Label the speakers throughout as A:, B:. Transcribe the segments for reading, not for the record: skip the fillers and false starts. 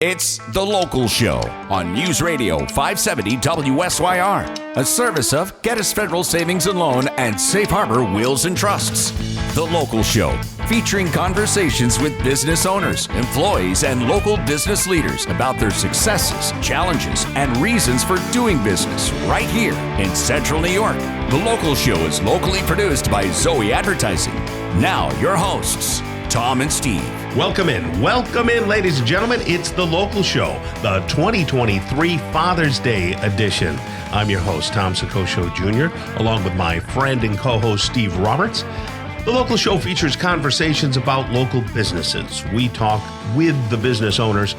A: It's The Local Show on News Radio 570 WSYR, a service of Geddes Federal Savings and Loan and Safe Harbor Wills and Trusts. The Local Show, featuring conversations with business owners, employees, and local business leaders about their successes, challenges, and reasons for doing business right here in Central New York. The Local Show is locally produced by Zoey Advertising. Now, your hosts, Tom and Steve.
B: Welcome in, ladies and gentlemen. It's The Local Show, the 2023 Father's Day edition. I'm your host, Tom Soccocio Jr., along with my friend and co-host, Steve Roberts. The Local Show features conversations about local businesses. We talk with the business owners,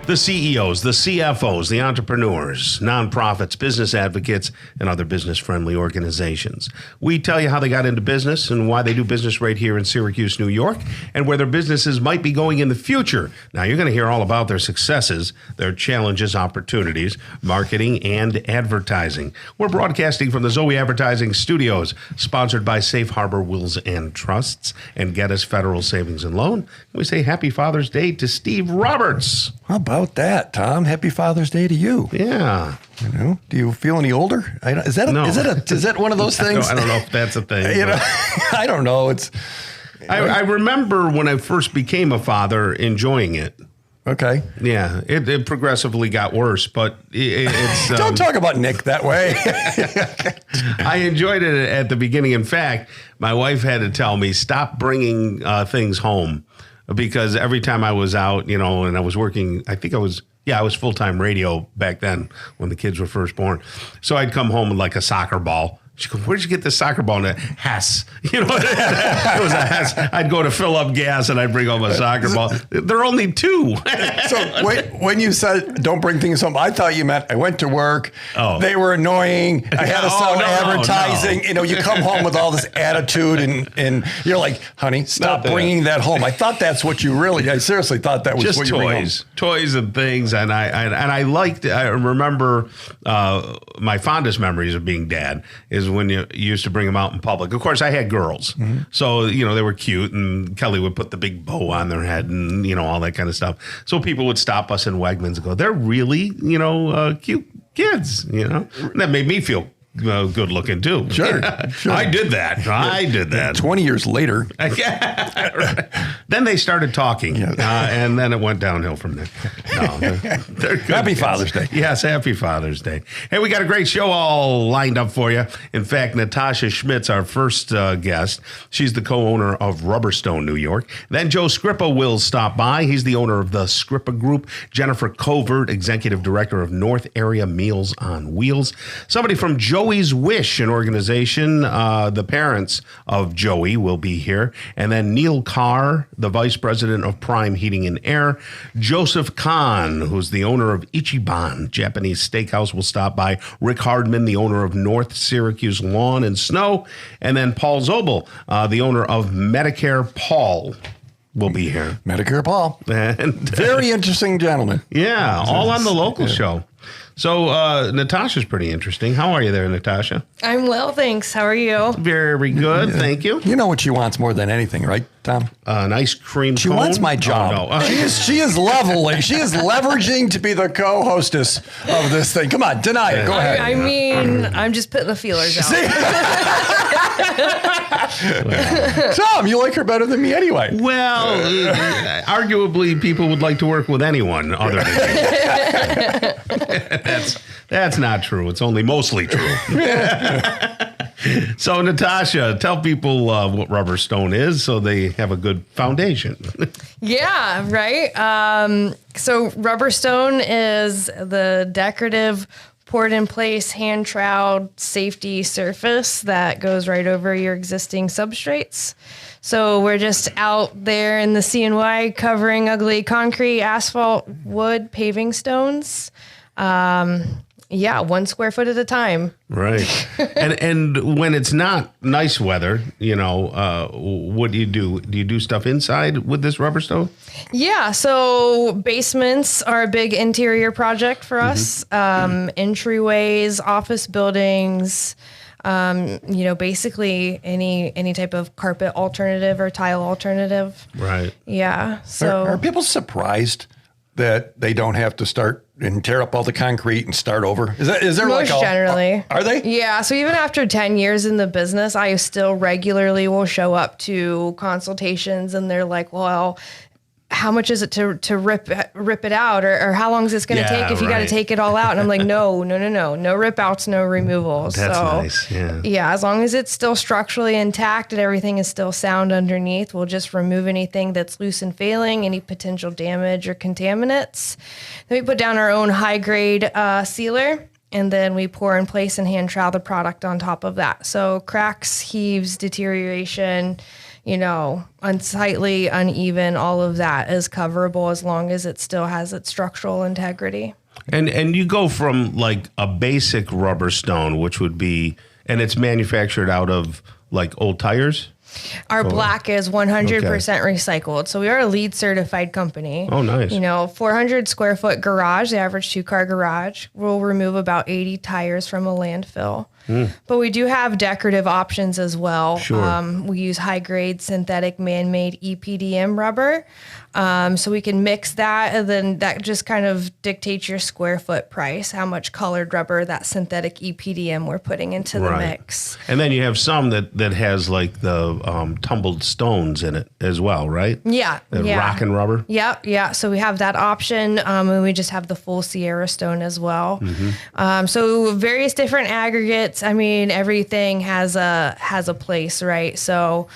B: the CEOs, the CFOs, the entrepreneurs, nonprofits, business advocates, and other business-friendly organizations. We tell you how they got into business and why they do business right here in Syracuse, New York, and where their businesses might be going in the future. Now, you're going to hear all about their successes, their challenges, opportunities, marketing, and advertising. We're broadcasting from the Zoey Advertising Studios, sponsored by Safe Harbor Wills and Trusts and Geddes Federal Savings and Loan. We say Happy Father's Day to Steve Roberts.
C: How about that, Tom? Happy Father's Day to you.
B: Yeah.
C: You know, do you feel any older? Is that one of those things?
B: I don't know if that's a thing.
C: I don't know.
B: I remember when I first became a father enjoying it.
C: Okay.
B: Yeah, it progressively got worse, but it's...
C: Don't talk about Nick that way.
B: I enjoyed it at the beginning. In fact, my wife had to tell me, stop bringing things home. Because every time I was out, and I was working, I was full-time radio back then when the kids were first born. So I'd come home with like a soccer ball. She goes, where'd you get this soccer ball? And Hess. It was a Hess. I'd go to fill up gas and I'd bring home a soccer ball. There are only two.
C: So when you said don't bring things home, I thought you meant I went to work. Oh. They were annoying. I had to sell advertising. No. You come home with all this attitude and you're like, honey, stop bringing that home. I thought that's what I seriously thought that was
B: just
C: what you bring home.
B: Toys and things. And I remember my fondest memories of being dad is when you used to bring them out in public. Of course, I had girls. Mm-hmm. So, they were cute, and Kelly would put the big bow on their head and, all that kind of stuff. So people would stop us in Wegmans and go, they're really, cute kids, And that made me feel good looking too.
C: Sure.
B: I did that.
C: 20 years later.
B: Then they started talking, and then it went downhill from there. No, they're good
C: Happy
B: kids.
C: Father's Day.
B: Yes, happy Father's Day. Hey, we got a great show all lined up for you. In fact, Natasha Schmidt's our first guest. She's the co-owner of Rubberstone, New York. Then Joe Scrippa will stop by. He's the owner of the Scrippa Group. Jennifer Covert, executive director of North Area Meals on Wheels. Somebody from Joey's Wish, an organization. The parents of Joey will be here. And then Neil Carr, the vice president of Prime Heating and Air. Joseph Kahn, who's the owner of Ichiban Japanese Steakhouse, will stop by. Rick Hardman, the owner of North Syracuse Lawn and Snow. And then Paul Zobel, the owner of Medicare Paul, will be here.
C: Medicare Paul.
B: And,
C: very interesting gentleman.
B: Yeah, all on the Local Show. So, Natasha's pretty interesting. How are you there, Natasha?
D: I'm well, thanks. How are you?
B: Very good, thank you.
C: You know what she wants more than anything, right, Tom?
B: An ice cream
C: She
B: cone?
C: wants my job.
B: Oh, no.
C: She is leveling. She is leveraging to be the co-hostess of this thing. Come on, deny it. Go ahead.
D: I mean, I'm just putting the feelers out.
C: Tom, you like her better than me anyway.
B: Well, arguably, people would like to work with anyone other than you. That's not true. It's only mostly true. So, Natasha, tell people what Rubberstone is so they have a good foundation.
D: Yeah, right. So Rubberstone is the decorative poured-in-place, hand-troweled safety surface that goes right over your existing substrates. So we're just out there in the CNY covering ugly concrete, asphalt, wood, paving stones. 1 square foot at a time.
B: Right. And when it's not nice weather, what do you do? Do you do stuff inside with this Rubberstone?
D: Yeah. So basements are a big interior project for us. Entryways, office buildings, basically any type of carpet alternative or tile alternative.
B: Right.
D: Yeah. So
C: are people surprised that they don't have to start and tear up all the concrete and start over? Is there
D: Most generally.
C: Are they?
D: Yeah. So even after 10 years in the business, I still regularly will show up to consultations and they're like, well, how much is it to rip it out, or how long is this going to take if you got to take it all out? And I'm like, no rip outs, no removals.
B: That's nice.
D: Yeah, as long as it's still structurally intact and everything is still sound underneath, we'll just remove anything that's loose and failing, any potential damage or contaminants. Then we put down our own high grade sealer. And then we pour in place and hand trowel the product on top of that. So cracks, heaves, deterioration, unsightly, uneven, all of that is coverable as long as it still has its structural integrity.
B: And you go from like a basic rubber stone, which would be, and it's manufactured out of like old tires?
D: Our black is 100% recycled. So we are a LEED certified company.
B: Oh, nice.
D: 400 square foot garage, the average 2-car garage. We'll remove about 80 tires from a landfill. But we do have decorative options as well.
B: Sure.
D: We use high grade synthetic man-made EPDM rubber. So we can mix that, and then that just kind of dictates your square foot price, how much colored rubber, that synthetic EPDM we're putting into the mix.
B: And then you have some that has like the tumbled stones in it as well, right?
D: Yeah.
B: Rock and rubber?
D: Yeah. So we have that option, and we just have the full Sierra stone as well. So various different aggregates. I mean, everything has a place, right? So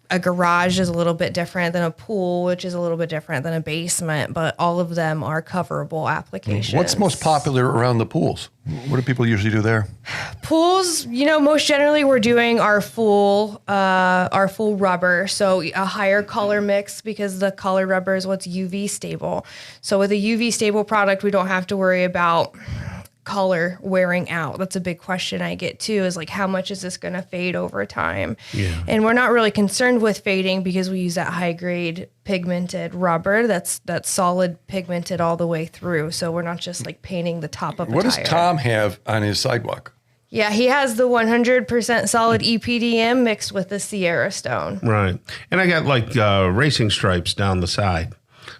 D: a garage is a little bit different than a pool, which is a little bit different than a basement, but all of them are coverable applications.
C: What's most popular around the pools? What do people usually do there?
D: Pools, most generally we're doing our full rubber. So a higher color mix, because the color rubber is what's UV stable. So with a UV stable product, we don't have to worry about color wearing out. That's a big question I get too, is like, how much is this going to fade over time?
B: Yeah.
D: And we're not really concerned with fading because we use that high grade pigmented rubber that's solid pigmented all the way through. So we're not just like painting the top of a tire.
C: What does Tom have on his sidewalk?
D: Yeah, he has the 100% solid EPDM mixed with the Sierra stone.
B: Right. And I got like racing stripes down the side.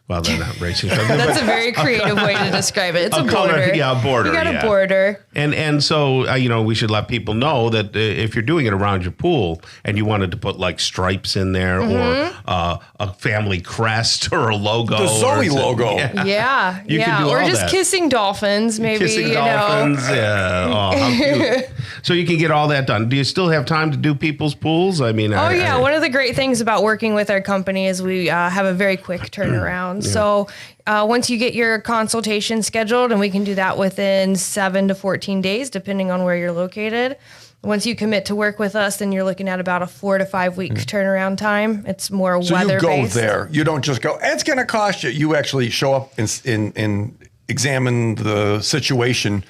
B: Well, they're not racing stripes.
D: That's a very creative way to describe it. It's a border.
B: Yeah, a border.
D: You got a border.
B: And so, we should let people know that if you're doing it around your pool and you wanted to put like stripes in there or a family crest or a logo.
C: The Zoey logo.
D: Yeah.
B: You can do
D: or
B: all
D: just
B: that.
D: Kissing dolphins, maybe.
B: Kissing dolphins. Yeah. Oh, how cute. So you can get all that done. Do you still have time to do people's pools? I mean,
D: one of the great things about working with our company is we have a very quick turnaround. Yeah. So once you get your consultation scheduled, and we can do that within 7 to 14 days, depending on where you're located. Once you commit to work with us, then you're looking at about a 4 to 5 week turnaround time. It's more weather-based.
C: So you go there. You don't just go, it's going to cost you. You actually show up and examine the situation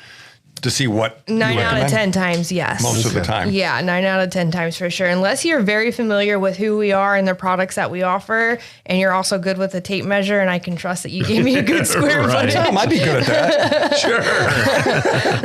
C: to see what
D: 9 out of 10 times, yes.
C: Most of the time.
D: Yeah, 9 out of 10 times for sure. Unless you're very familiar with who we are and the products that we offer, and you're also good with the tape measure, and I can trust that you gave me a good square footage.
C: I might be good at that.
B: Sure.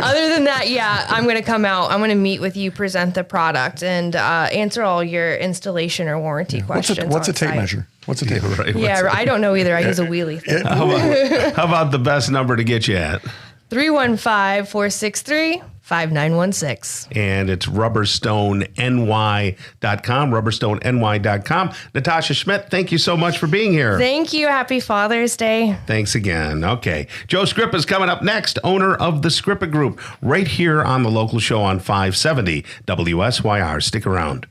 D: Other than that, yeah, I'm going to come out. I'm going to meet with you, present the product, and answer all your installation or warranty questions.
C: What's a tape measure? What's a tape measure?
B: Right.
D: Yeah, I don't know either. I use a wheelie thing.
B: How about the best number to get you at?
D: 315-463-5916.
B: And it's rubberstoneny.com, rubberstoneny.com. Natasha Schmidt, thank you so much for being here.
D: Thank you. Happy Father's Day.
B: Thanks again. Okay. Joe Scrippa is coming up next, owner of the Scrippa Group, right here on the local show on 570 WSYR. Stick around.